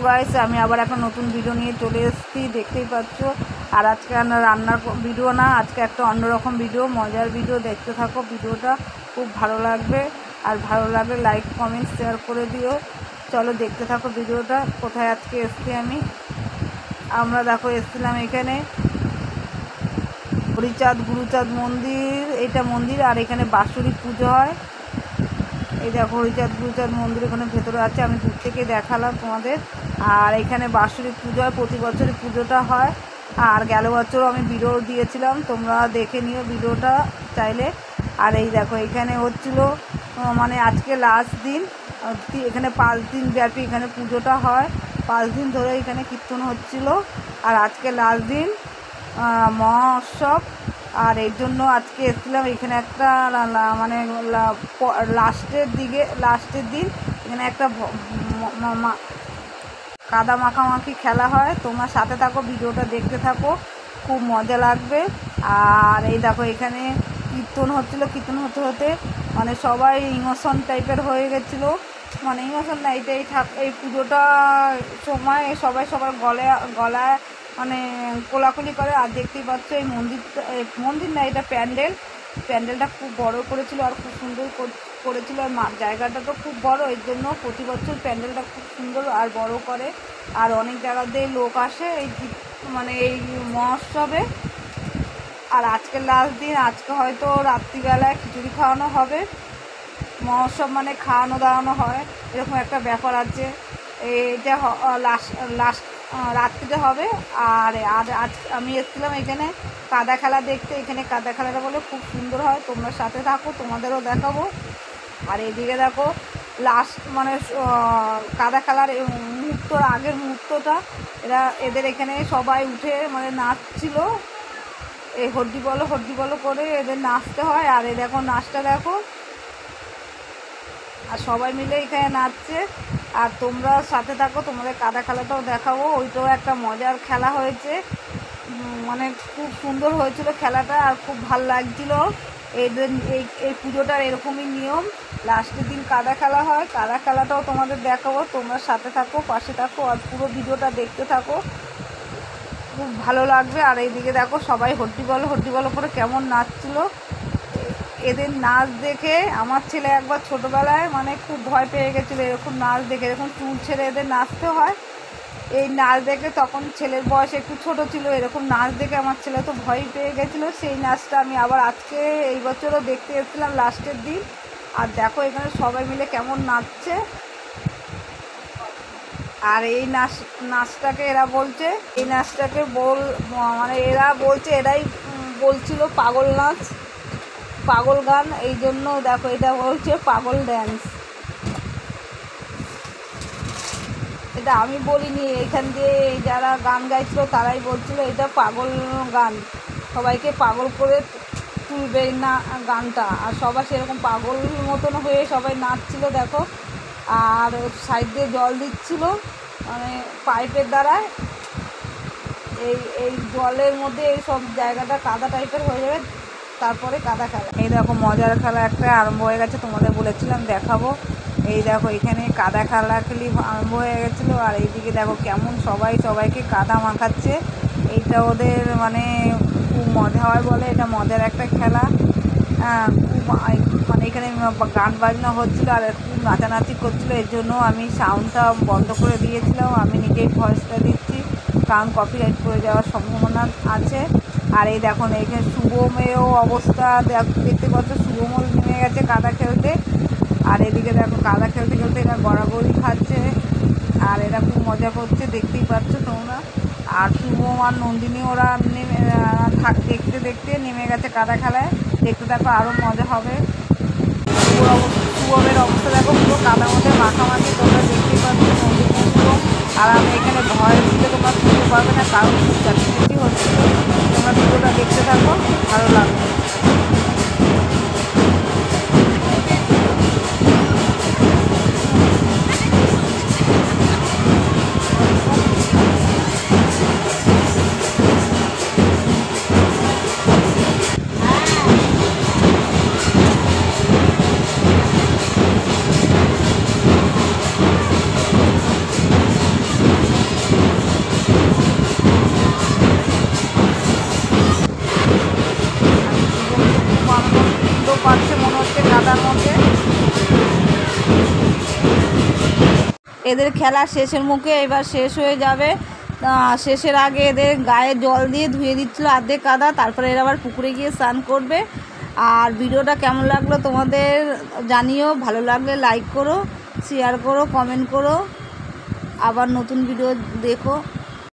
Guys, আমি আবার একটা নতুন ভিডিও নিয়ে চলে এসেছি, দেখতেই পাচ্ছ। আর আজকে রান্নার ভিডিও না, আজকে একটা অন্যরকম ভিডিও, মজার ভিডিও। দেখতে থাকো, ভিডিওটা খুব ভালো লাগবে। আর ভালো লাগলে লাইক কমেন্ট শেয়ার করে দিও। চলো দেখতে থাকো ভিডিওটা। কোথায় আজকে এসেছি আমরা দেখো এসেছিলাম এখানে হরিচাঁদ গুরুচাঁদ মন্দির, এটা মন্দির। আর এখানে বাৎসরিক পুজো হয়। এই দেখো হরিচাঁদ গুরুচাঁদ মন্দির এখানে ভেতরে আছে, আমি দূর থেকে দেখালাম তোমাদের। আর এখানে বাৎসরিক পুজো হয়, প্রতি বছরই পুজোটা হয়। আর গেল বছরও আমি ভিডিও দিয়েছিলাম, তোমরা দেখে নিও ভিডিওটা চাইলে। আর এই দেখো এখানে হচ্ছিল মানে আজকে লাস্ট দিন, এখানে 5 দিন ব্যাপী এখানে পুজোটা হয়। 5 দিন ধরে এখানে কীর্তন হচ্ছিল। আর আজকে লাস্ট দিন মহোৎসব। আর এর জন্য আজকে এসেছিলাম এখানে একটা মানে লাস্টের দিন এখানে একটা কাদা মাখামাখি খেলা হয়। তোমরা সাথে থাকো, ভিডিওটা দেখতে থাকো, খুব মজা লাগবে। আর এই দেখো এখানে কীর্তন হচ্ছিল, কীর্তন হতে হতে মানে সবাই ইমোশন টাইপের হয়ে গেছিলো। মানে ইমোশন না, এই পুজোটা সময় সবাই সবার গলায় মানে কোলাকুলি করে। আর দেখতেই পাচ্ছ এই মন্দির না, এটা প্যান্ডেলটা খুব বড় করেছিল আর খুব সুন্দর করেছিল। আর জায়গাটা তো খুব বড়, এর জন্য প্রতি বছর প্যান্ডেলটা খুব সুন্দর আর বড় করে। আর অনেক জায়গাতে লোক আসে এই মহোৎসবে। আর আজকে লাস্ট দিন, আজকে হয়তো রাত্রিবেলায় খিচুড়ি খাওয়ানো হবে। মহোৎসব মানে খাওয়ানো দাওয়ানো হয়, এরকম একটা ব্যাপার আছে। এইটা লাস্ট রাত্রিতে হবে। আর আজ আমি এসেছিলাম এখানে কাদা খেলা দেখতে। এখানে কাদা খেলাটা বলে খুব সুন্দর হয়, তোমরা সাথে থাকো, তোমাদেরও দেখাবো। আর এদিকে দেখো লাস্ট মানে কাদা খেলার আগের মুহূর্তটা এদের এখানে সবাই উঠে মানে নাচছিল। এই হড্ডি বলো করে এদের নাচতে হয়। আর এই দেখো নাচটা দেখো, আর সবাই মিলে এখানে নাচছে। আর তোমরা সাথে থাকো, তোমাদের কাদা খেলাটাও দেখাবো। ওইটাও একটা মজার খেলা হয়েছে, মানে খুব সুন্দর হয়েছিল খেলাটা আর খুব ভাল লাগছিল। এই পুজোটার এরকমই নিয়ম, লাস্টের দিন কাদা খেলা হয়। কাদা খেলাটাও তোমাদের দেখাবো, তোমরা সাথে থাকো, পাশে থাকো, আর পুরো ভিডিওটা দেখতে থাকো, খুব ভালো লাগবে। আর এইদিকে দেখো সবাই হড্ডি বলো করে কেমন নাচছিল। এদের নাচ দেখে আমার ছেলে একবার ছোটোবেলায় মানে খুব ভয় পেয়ে গেছিলো, এরকম নাচ দেখে। এরকম চুল ছেড়ে এদের নাচতে হয়। এই নাচ দেখে তখন ছেলের বয়স একটু ছোট ছিল, এরকম নাচ দেখে আমার ছেলে তো ভয় পেয়ে গেছিলো। সেই নাচটা আমি আবার আজকে এই বছরও দেখতে এসেছিলাম লাস্টের দিন। আর দেখো এখানে সবাই মিলে কেমন নাচছে। আর এই নাচটাকে এরা বলছে, এই নাচটাকে এরা বলছে, এরাই বলছিল পাগল নাচ, পাগল গান। এই জন্য দেখো এটা বলছে পাগল ড্যান্স। এটা আমি বলিনি, এইখান দিয়ে যারা গান গাইছিল তারাই বলছিল এটা পাগল গান, সবাইকে পাগল করে তুলবে না গানটা। আর সবাই সেরকম পাগল মতন হয়ে সবাই নাচছিল দেখো। আর সাইড দিয়ে জল দিচ্ছিল মানে পাইপের দ্বারায়। এই জলের মধ্যে এই সব জায়গাটা কাদা টাইপের হয়ে যাবে, তারপরে কাদা খেলা। এই দেখো মজার খেলা একটা আরম্ভ হয়ে গেছে, তোমাদের বলেছিলাম দেখাবো। এই দেখো এখানে কাদা খেলি আরম্ভ হয়ে গেছিলো। আর এইদিকে দেখো কেমন সবাইকে কাদা মাখাচ্ছে। এইটা ওদের মানে খুব মজা হয় বলে, এটা মজার একটা খেলা। খুব মানে এখানে গান বাজনা হচ্ছিলো আর খুব নাচানাচি করছিলো। এর জন্য আমি সাউন্ডটা বন্ধ করে দিয়েছিলাম। আমি নিজেই ভয়েসটা দিচ্ছি, কারণ কপিরাইট করে যাওয়ার সম্ভাবনা আছে। আর এই দেখো এখানে শুভমেরও অবস্থা দেখতে পাচ্ছ, শুভমও নেমে গেছে কাদা খেলতে। আর এদিকে দেখো কাদা খেলতে এরা গড়াগড়ি খাচ্ছে আর এরা খুব মজা করছে, দেখতেই পাচ্ছ তোমরা। আর শুভম আর নন্দিনী ওরা দেখতে নেমে গেছে কাদা খেলায়। দেখতে দেখো আরও মজা হবে। শুভমের অবস্থা দেখো, পুরো কাদার মধ্যে মাখামাখি, তোমরা দেখতেই পাচ্ছ নন্দিনী শুভম। আর আমি এখানে ভয় দিতে তোমরা শুনতে পারবে না, কারণ খুব চাচিমেচি হচ্ছিল। তোমরা ভিডিওটা দেখতে থাকো, ভালো লাগবে। কাদার মধ্যে। এদের খেলা শেষের মুখে, এবার শেষ হয়ে যাবে। শেষের আগে এদের গায়ে জল দিয়ে ধুয়ে দিচ্ছিলো আর্ধেক কাদা, তারপরে এরা আবার পুকুরে গিয়ে স্নান করবে। আর ভিডিওটা কেমন লাগলো তোমাদের জানিও, ভালো লাগলে লাইক করো, শেয়ার করো, কমেন্ট করো, আবার নতুন ভিডিও দেখো।